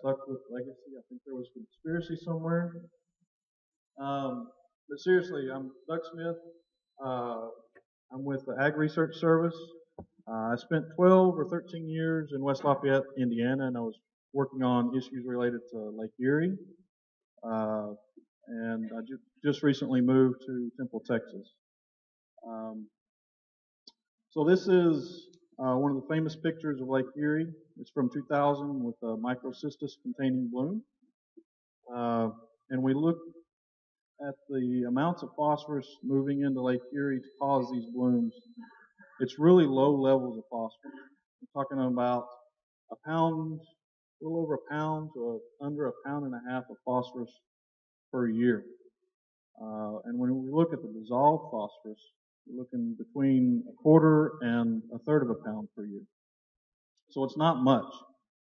stuck with legacy. I think there was conspiracy somewhere. But seriously, I'm Doug Smith. Uh, I'm with the Ag Research Service. I spent 12 or 13 years in West Lafayette, Indiana, and I was working on issues related to Lake Erie. Uh, and I just recently moved to Temple, Texas. Um, so this is one of the famous pictures of Lake Erie. It's from 2000 with a microcystis containing bloom. And we look at the amounts of phosphorus moving into Lake Erie to cause these blooms. It's really low levels of phosphorus. We're talking about a pound, a little over a pound to under a pound and a half of phosphorus per year. And when we look at the dissolved phosphorus, we're looking between a quarter and a third of a pound per year. So it's not much.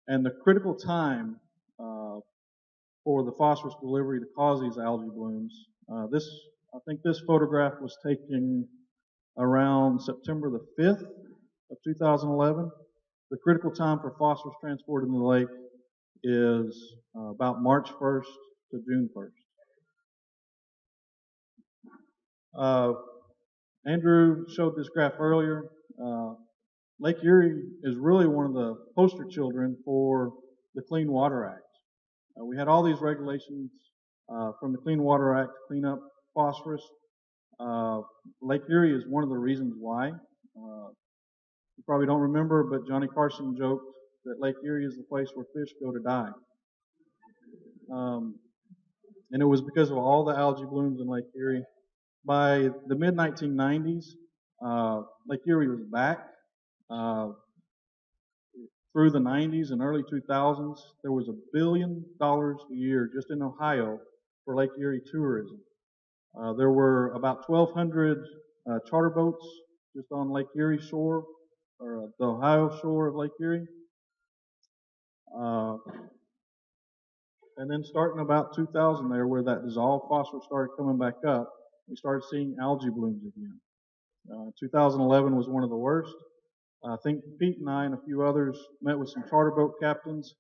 And the critical time for the phosphorus delivery to cause these algae blooms, I think this photograph was taken around September the 5th of 2011. The critical time for phosphorus transport in the lake is about March 1st to June 1st. Andrew showed this graph earlier. Lake Erie is really one of the poster children for the Clean Water Act. We had all these regulations from the Clean Water Act to clean up phosphorus. Lake Erie is one of the reasons why. You probably don't remember, but Johnny Carson joked that Lake Erie is the place where fish go to die. And it was because of all the algae blooms in Lake Erie. By the mid-1990s, Lake Erie was back. Through the 90s and early 2000s, there was $1 billion a year just in Ohio for Lake Erie tourism. There were about 1,200 charter boats just on Lake Erie shore, or the Ohio shore of Lake Erie. And then starting about 2000 there, where that dissolved phosphorus started coming back up, we started seeing algae blooms again. 2011 was one of the worst. I think Pete and I and a few others met with some charter boat captains,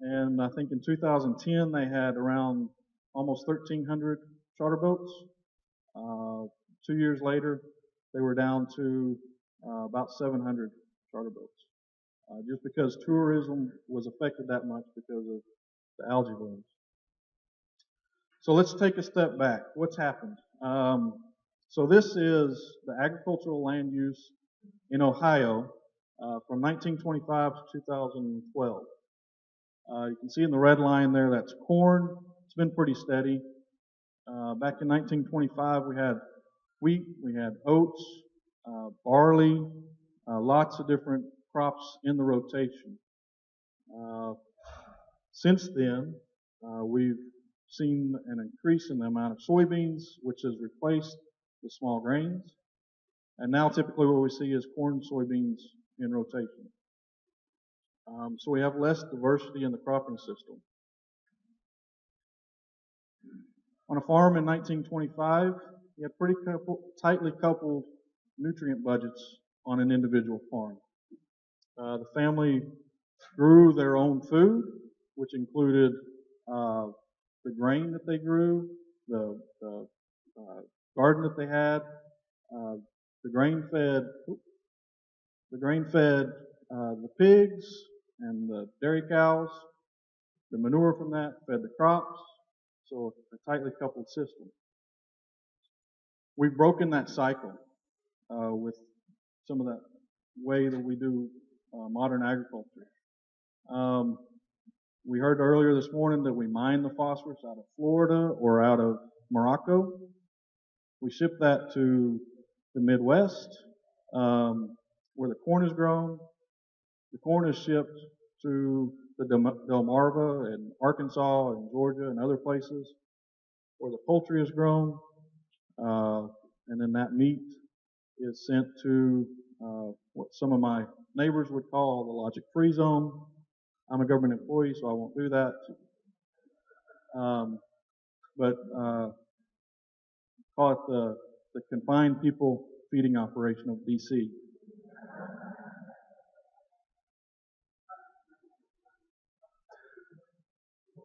and I think in 2010 they had around almost 1,300 charter boats. 2 years later, they were down to about 700 charter boats, just because tourism was affected that much because of the algae blooms. So let's take a step back. What's happened? So this is the agricultural land use in Ohio from 1925 to 2012. You can see in the red line there, that's corn. It's been pretty steady. Back in 1925, we had wheat, we had oats, barley, lots of different crops in the rotation. Since then, we've seen an increase in the amount of soybeans, which has replaced the small grains. And now typically what we see is corn, soybeans in rotation. So we have less diversity in the cropping system. On a farm in 1925, you had pretty tightly coupled nutrient budgets on an individual farm. The family grew their own food, which included the grain that they grew, the garden that they had, the grain fed the pigs and the dairy cows. The manure from that fed the crops. So a tightly coupled system. We've broken that cycle with some of that way that we do modern agriculture. We heard earlier this morning that we mine the phosphorus out of Florida or out of Morocco. We ship that to the Midwest, where the corn is grown. The corn is shipped to the Delmarva and Arkansas and Georgia and other places where the poultry is grown. And then that meat is sent to what some of my neighbors would call the logic-free zone. I'm a government employee, so I won't do that. But call it the confined people feeding operation of DC.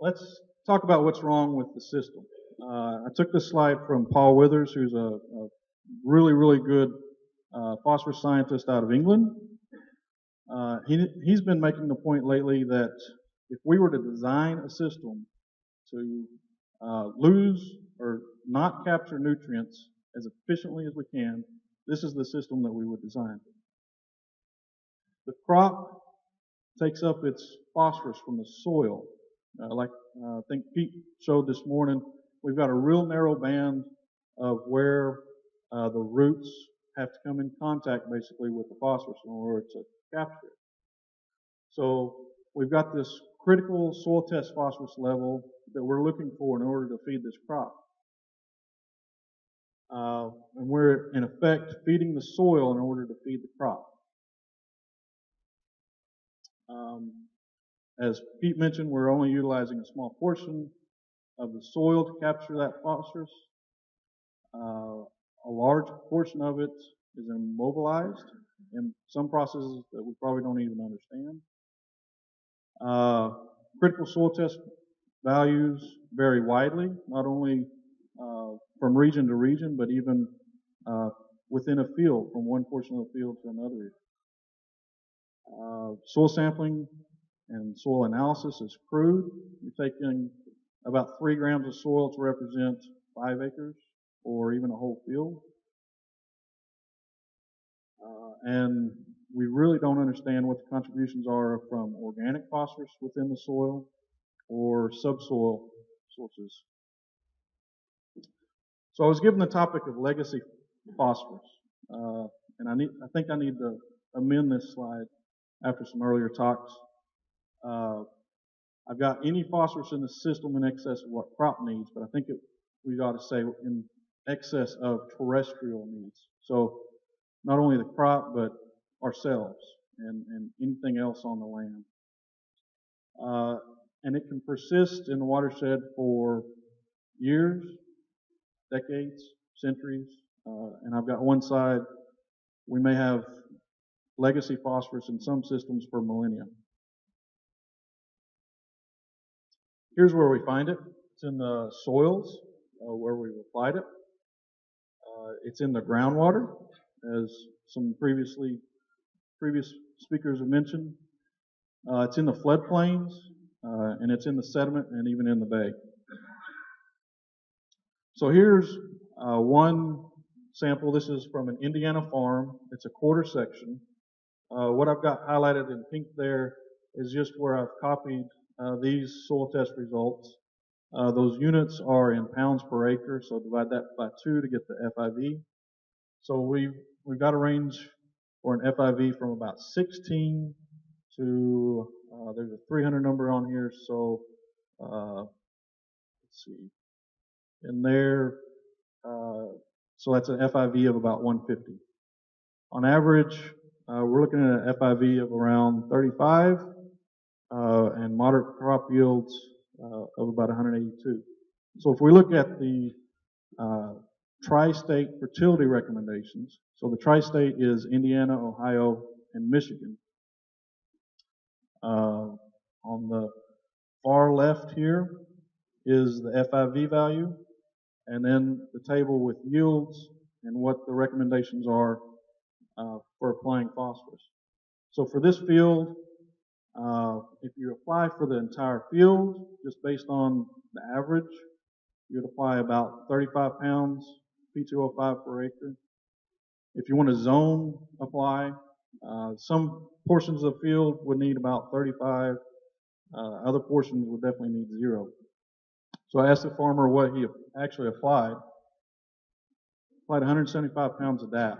let's talk about what's wrong with the system. I took this slide from Paul Withers, who's a really, really good phosphorus scientist out of England. He's been making the point lately that if we were to design a system to lose or not capture nutrients as efficiently as we can, this is the system that we would design. The crop takes up its phosphorus from the soil. Like I think Pete showed this morning, we've got a real narrow band of where the roots have to come in contact basically with the phosphorus in order to capture it. So we've got this critical soil test phosphorus level that we're looking for in order to feed this crop. And we're in effect feeding the soil in order to feed the crop. As Pete mentioned, we're only utilizing a small portion of the soil to capture that phosphorus. A large portion of it is immobilized in some processes that we probably don't even understand. Critical soil test values vary widely, not only from region to region, but even within a field, from one portion of the field to another. Soil sampling and soil analysis is crude. You're taking about 3 grams of soil to represent 5 acres or even a whole field. And we really don't understand what the contributions are from organic phosphorus within the soil or subsoil sources. So I was given the topic of legacy phosphorus, and I think I need to amend this slide after some earlier talks. I've got any phosphorus in the system in excess of what crop needs, but I think we ought to say in excess of terrestrial needs. So not only the crop, but ourselves and anything else on the land. And it can persist in the watershed for years, decades, centuries. And I've got one side, we may have legacy phosphorus in some systems for millennia. Here's where we find it. It's in the soils where we've applied it. It's in the groundwater, as some previous speakers have mentioned. It's in the floodplains, and it's in the sediment and even in the bay. So here's one sample. This is from an Indiana farm. It's a quarter section. What I've got highlighted in pink there is just where I've copied these soil test results. Those units are in pounds per acre, so divide that by 2 to get the FIV. So we've got a range for an FIV from about 16 to, there's a 300 number on here, so let's see, in there, so that's an FIV of about 150. On average, we're looking at an FIV of around 35 and moderate crop yields of about 182. So if we look at the tri-state fertility recommendations, so the tri-state is Indiana, Ohio, and Michigan. On the far left here is the FIV value, and then the table with yields and what the recommendations are for applying phosphorus. So for this field, if you apply for the entire field, just based on the average, you would apply about 35 pounds P2O5 per acre. If you want to zone apply, some portions of the field would need about 35. Other portions would definitely need 0. So I asked the farmer what he actually applied. Applied 175 pounds of DAP,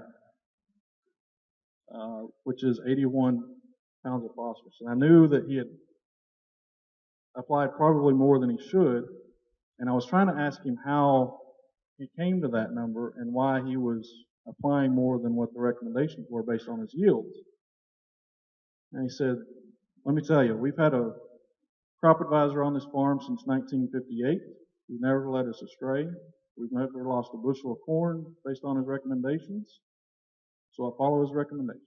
which is 81 pounds of phosphorus. And I knew that he had applied probably more than he should, and I was trying to ask him how he came to that number and why he was applying more than what the recommendations were based on his yields. And he said, let me tell you, we've had a crop advisor on this farm since 1958. He's never led us astray. We've never lost a bushel of corn based on his recommendations. So I follow his recommendations.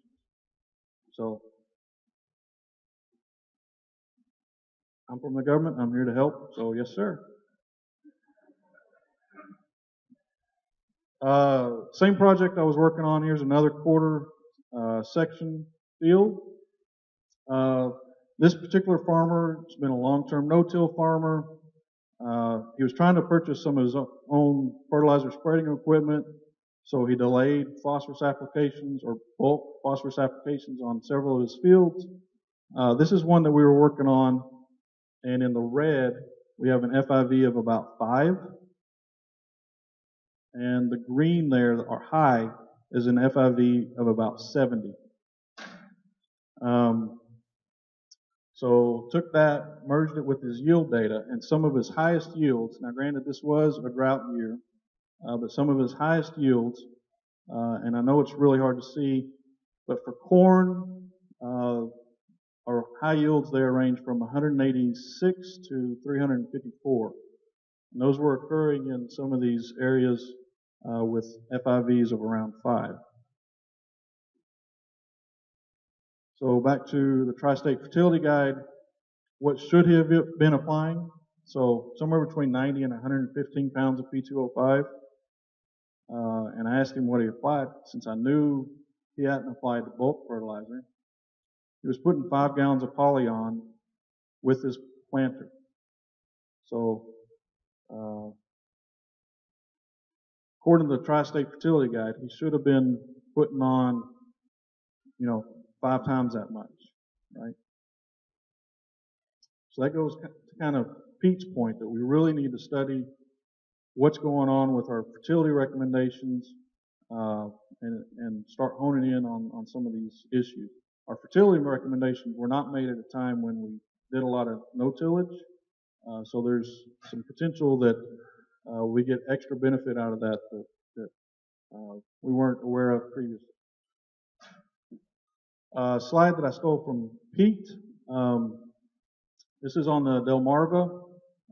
So I'm from the government. I'm here to help. So yes, sir. Same project I was working on. Here's another quarter section field. Uh, this particular farmer has been a long-term no-till farmer. He was trying to purchase some of his own fertilizer spreading equipment, so he delayed phosphorus applications or bulk phosphorus applications on several of his fields. This is one that we were working on, and in the red, we have an FIV of about 5, and the green there, or high, is an FIV of about 70. So took that, merged it with his yield data, and some of his highest yields. Now, granted, this was a drought year, but some of his highest yields, and I know it's really hard to see, but for corn, our high yields there range from 186 to 354. And those were occurring in some of these areas with FIVs of around 5. So back to the Tri-State Fertility Guide. What should he have been applying? So somewhere between 90 and 115 pounds of P2O5. And I asked him what he applied, since I knew he hadn't applied the bulk fertilizer. He was putting 5 gallons of poly on with his planter. So, according to the Tri-State Fertility Guide, he should have been putting on, 5 times that much, right? So that goes to kind of Pete's point that we really need to study what's going on with our fertility recommendations and start honing in on some of these issues. Our fertility recommendations were not made at a time when we did a lot of no-tillage, so there's some potential that we get extra benefit out of that we weren't aware of previously. Slide that I stole from Pete. This is on the Delmarva.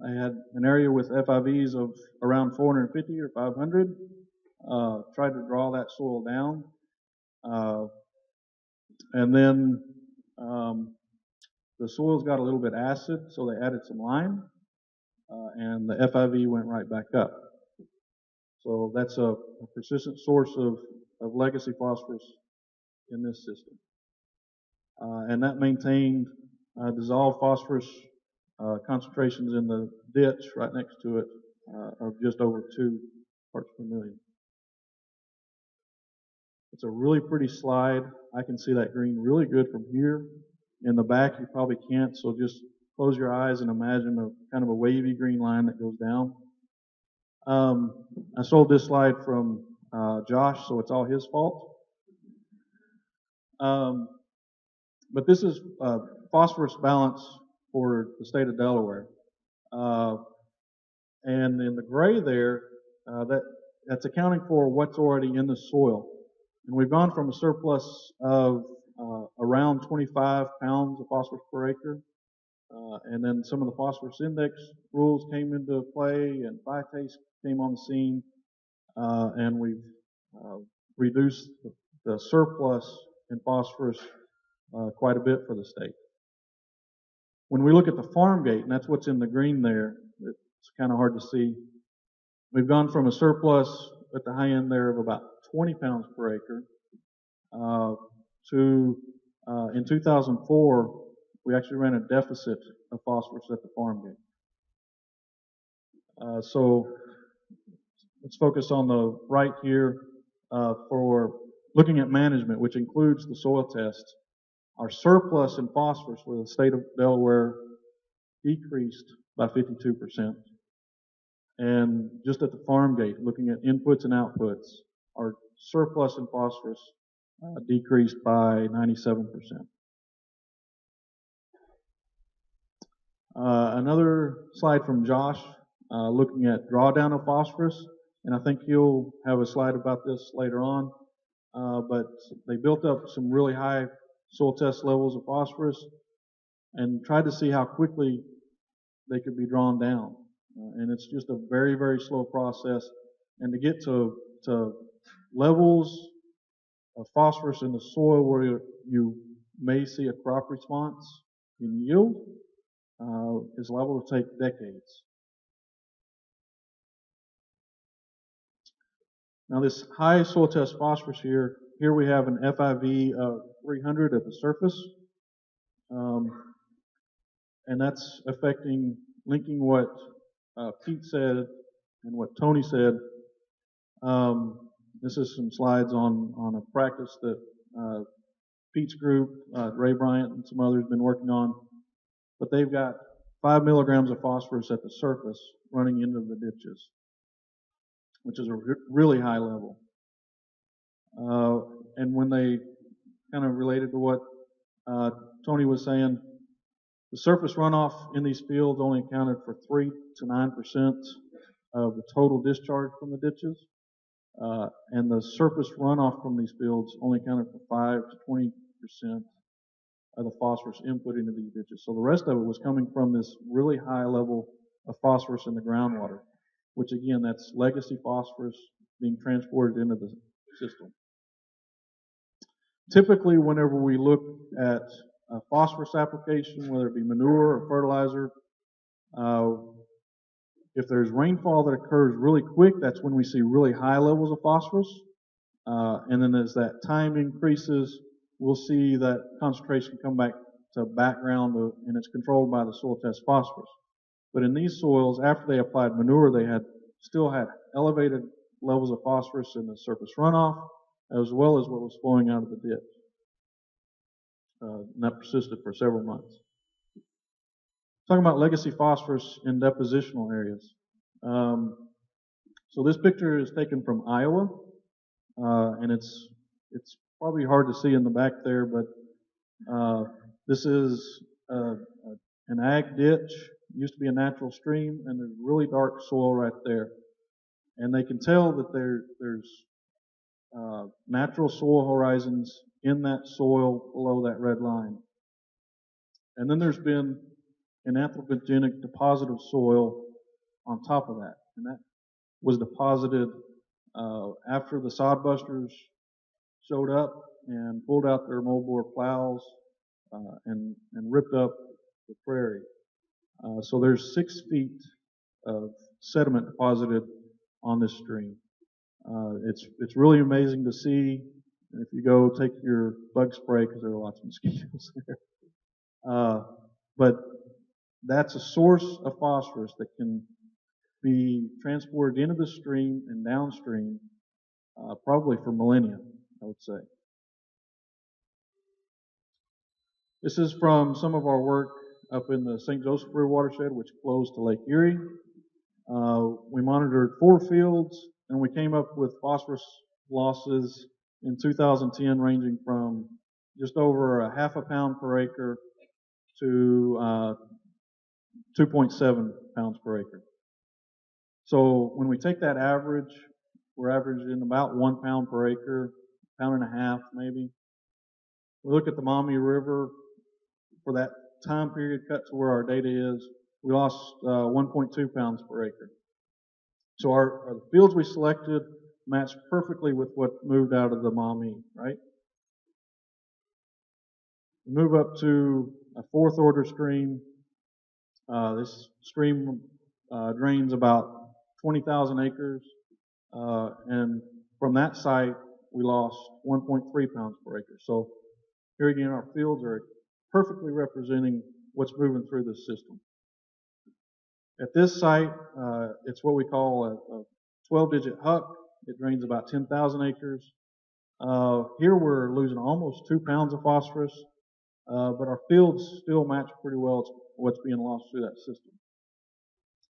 I had an area with FIVs of around 450 or 500. Tried to draw that soil down. And then the soil's got a little bit acid, so they added some lime, and the FIV went right back up. So that's a persistent source of legacy phosphorus in this system. And that maintained dissolved phosphorus concentrations in the ditch right next to it of just over 2 parts per million. It's a really pretty slide. I can see that green really good from here. In the back, you probably can't, so just close your eyes and imagine a kind of a wavy green line that goes down. I stole this slide from Josh, so it's all his fault. But this is phosphorus balance for the state of Delaware. And in the gray there, that's accounting for what's already in the soil. And we've gone from a surplus of around 25 pounds of phosphorus per acre. And then some of the phosphorus index rules came into play, and phytase came on the scene. And we've reduced the surplus in phosphorus quite a bit for the state. When we look at the farm gate, and that's what's in the green there, it's kind of hard to see. We've gone from a surplus at the high end there of about 20 pounds per acre to in 2004, we actually ran a deficit of phosphorus at the farm gate. So let's focus on the right here for looking at management, which includes the soil test. Our surplus in phosphorus for the state of Delaware decreased by 52%. And just at the farm gate, looking at inputs and outputs, our surplus in phosphorus decreased by 97%. Another slide from Josh looking at drawdown of phosphorus, and I think he'll have a slide about this later on. But they built up some really high soil test levels of phosphorus and tried to see how quickly they could be drawn down. And it's just a very, very slow process. And to get to levels of phosphorus in the soil where you may see a crop response in yield, is liable to take decades. Now this high soil test phosphorus here we have an FIV of 300 at the surface. And that's affecting, linking what Pete said and what Tony said. This is some slides on a practice that Pete's group, Ray Bryant and some others have been working on. But they've got 5 milligrams of phosphorus at the surface running into the ditches, which is a really high level. And when they kind of related to what Tony was saying, the surface runoff in these fields only accounted for 3 to 9% of the total discharge from the ditches. And the surface runoff from these fields only accounted for 5 to 20% of the phosphorus input into these ditches. So the rest of it was coming from this really high level of phosphorus in the groundwater, which again, that's legacy phosphorus being transported into the system. Typically, whenever we look at a phosphorus application, whether it be manure or fertilizer, if there's rainfall that occurs really quick, that's when we see really high levels of phosphorus. And then as that time increases, we'll see that concentration come back to background, and it's controlled by the soil test phosphorus. But in these soils, after they applied manure, they still had elevated levels of phosphorus in the surface runoff, as well as what was flowing out of the ditch. And that persisted for several months. Talking about legacy phosphorus in depositional areas. So this picture is taken from Iowa, and it's probably hard to see in the back there, but this is an ag ditch. It used to be a natural stream, and there's really dark soil right there. And they can tell that there's natural soil horizons in that soil below that red line. And then there's been an anthropogenic deposit of soil on top of that. And that was deposited after the sod busters showed up and pulled out their moldboard plows and ripped up the prairie. So there's 6 feet of sediment deposited on this stream. It's really amazing to see. If you go take your bug spray, because there are lots of mosquitoes there. But that's a source of phosphorus that can be transported into the stream and downstream, probably for millennia, I would say. This is from some of our work up in the St. Joseph River watershed, which flows to Lake Erie. We monitored 4 fields, and we came up with phosphorus losses in 2010 ranging from just over a half a pound per acre to 2.7 pounds per acre. So when we take that average, we're averaging about 1 pound per acre, pound and a half maybe. We look at the Maumee River for that time period cut to where our data is, we lost 1.2 pounds per acre. So our fields we selected matched perfectly with what moved out of the Maumee, right? We move up to a 4th order stream. This stream drains about 20,000 acres. And from that site, we lost 1.3 pounds per acre. So here again, our fields are perfectly representing what's moving through this system. At this site, it's what we call a 12-digit huck. It drains about 10,000 acres. Here we're losing almost 2 pounds of phosphorus, but our fields still match pretty well what's being lost through that system.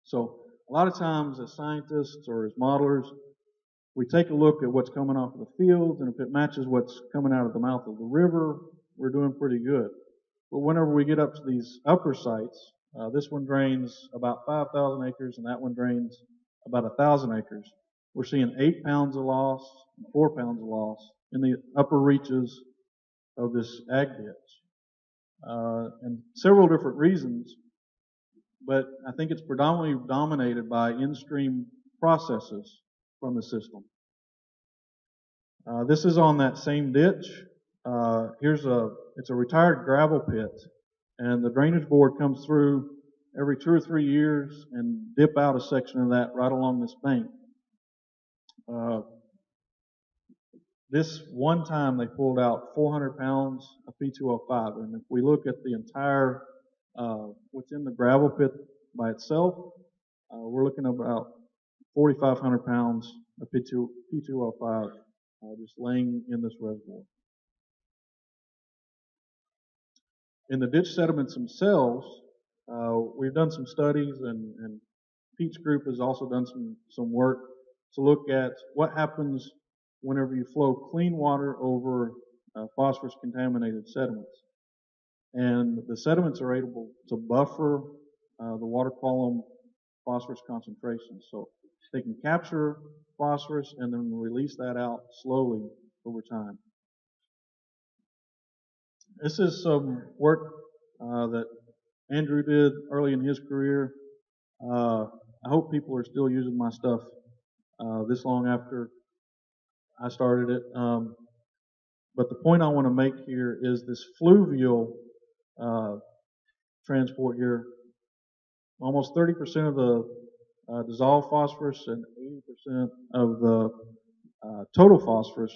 So a lot of times as scientists or as modelers, we take a look at what's coming off of the fields, and if it matches what's coming out of the mouth of the river, we're doing pretty good. But whenever we get up to these upper sites, this one drains about 5,000 acres, and that one drains about 1,000 acres. We're seeing 8 pounds of loss, 4 pounds of loss in the upper reaches of this ag ditch. And several different reasons, but I think it's predominantly dominated by in-stream processes from the system. This is on that same ditch. It's a retired gravel pit, and the drainage board comes through every 2 or 3 years and dip out a section of that right along this bank. This one time they pulled out 400 pounds of P2O5, and if we look at the entire what's in the gravel pit by itself, we're looking at about 4,500 pounds of P2O5 just laying in this reservoir. In the ditch sediments themselves, we've done some studies, and Pete's group has also done some work to look at what happens whenever you flow clean water over phosphorus contaminated sediments. And the sediments are able to buffer the water column phosphorus concentration. So they can capture phosphorus and then release that out slowly over time. This is some work that Andrew did early in his career. I hope people are still using my stuff this long after I started it. But the point I want to make here is this fluvial transport here. Almost 30% of the dissolved phosphorus and 80% of the total phosphorus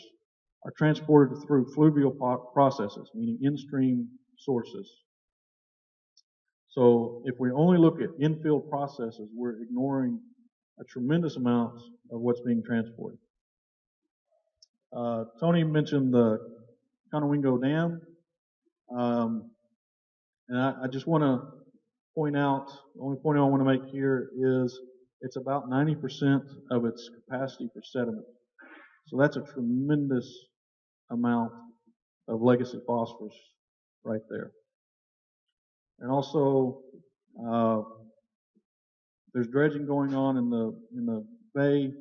are transported through fluvial processes, meaning in-stream sources. So if we only look at infield processes, we're ignoring a tremendous amount of what's being transported. Tony mentioned the Conowingo Dam, and I just want to point out, the only point I want to make here is it's about 90% of its capacity for sediment. So that's a tremendous amount of legacy phosphorus right there. And also, there's dredging going on in the bay,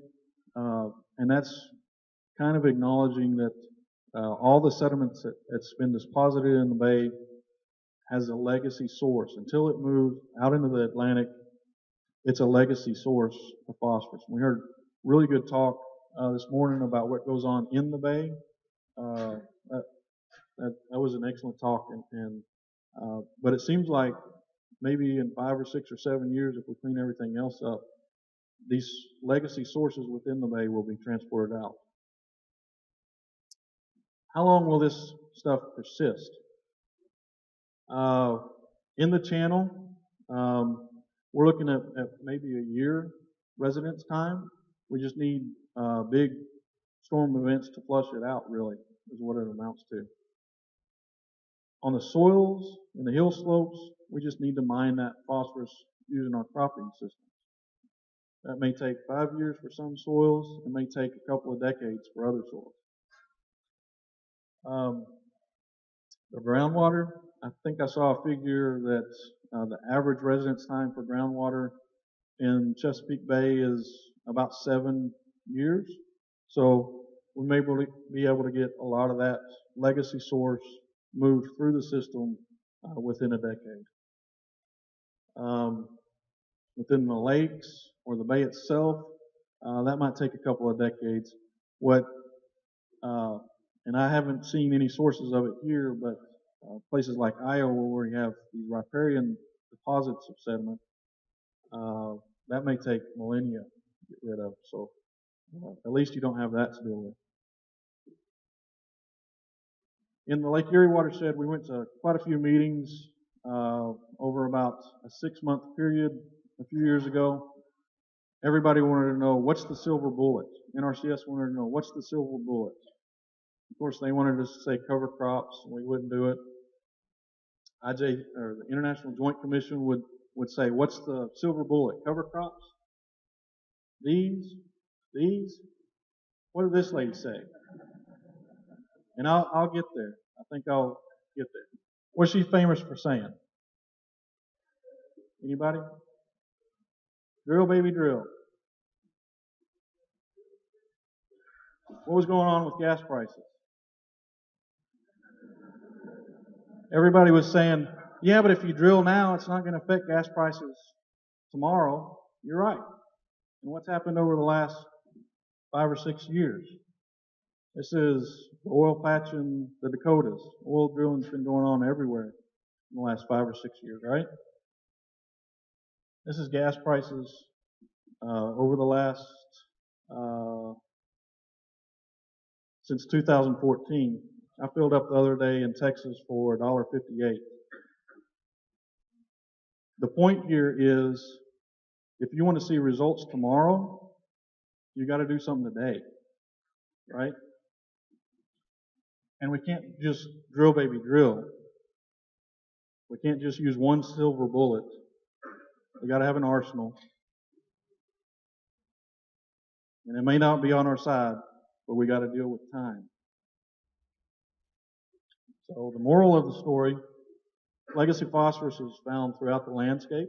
and that's kind of acknowledging that all the sediments that's been deposited in the bay has a legacy source. Until it moves out into the Atlantic, it's a legacy source of phosphorus. We heard really good talk this morning about what goes on in the bay. That was an excellent talk, but it seems like maybe in 5 or 6 or 7 years, if we clean everything else up, these legacy sources within the bay will be transported out. How long will this stuff persist? In the channel, we're looking at maybe a year residence time. We just need big storm events to flush it out, really, is what it amounts to. On the soils and the hill slopes, we just need to mine that phosphorus using our cropping systems. That may take 5 years for some soils. It may take a couple of decades for other soils. The groundwater, I think I saw a figure that the average residence time for groundwater in Chesapeake Bay is about 7 years. So we may be able to get a lot of that legacy source moved through the system within a decade. Within the lakes or the bay itself, that might take a couple of decades. And I haven't seen any sources of it here, but places like Iowa where you have these riparian deposits of sediment, that may take millennia to get rid of. So at least you don't have that to deal with. In the Lake Erie watershed, we went to quite a few meetings over about a 6-month period a few years ago. Everybody wanted to know, what's the silver bullet? NRCS wanted to know, what's the silver bullet? Of course, they wanted us to say cover crops, and we wouldn't do it. or the International Joint Commission would say, what's the silver bullet? Cover crops? These? What did this lady say? And I'll get there. I think I'll get there. What's she famous for saying? Anybody? Drill, baby, drill. What was going on with gas prices? Everybody was saying, yeah, but if you drill now, it's not going to affect gas prices tomorrow. You're right. And what's happened over the last 5 or 6 years? This is the oil patch in the Dakotas. Oil drilling's been going on everywhere in the last 5 or 6 years, right? This is gas prices over the last, uh, since 2014. I filled up the other day in Texas for $1.58. The point here is, if you want to see results tomorrow, you got to do something today, right? And we can't just drill, baby, drill. We can't just use one silver bullet. We got to have an arsenal. And it may not be on our side, but we got to deal with time. So the moral of the story, legacy phosphorus is found throughout the landscape.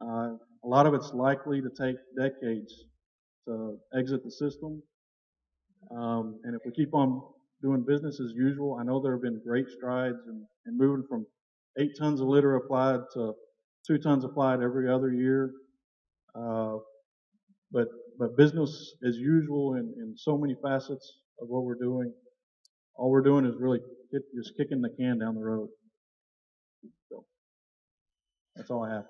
A lot of it's likely to take decades to exit the system. And if we keep on doing business as usual, I know there have been great strides in moving from 8 tons a liter applied to 2 tons applied every other year. But business as usual in so many facets of what we're doing, all we're doing is really just kicking the can down the road. So that's all I have.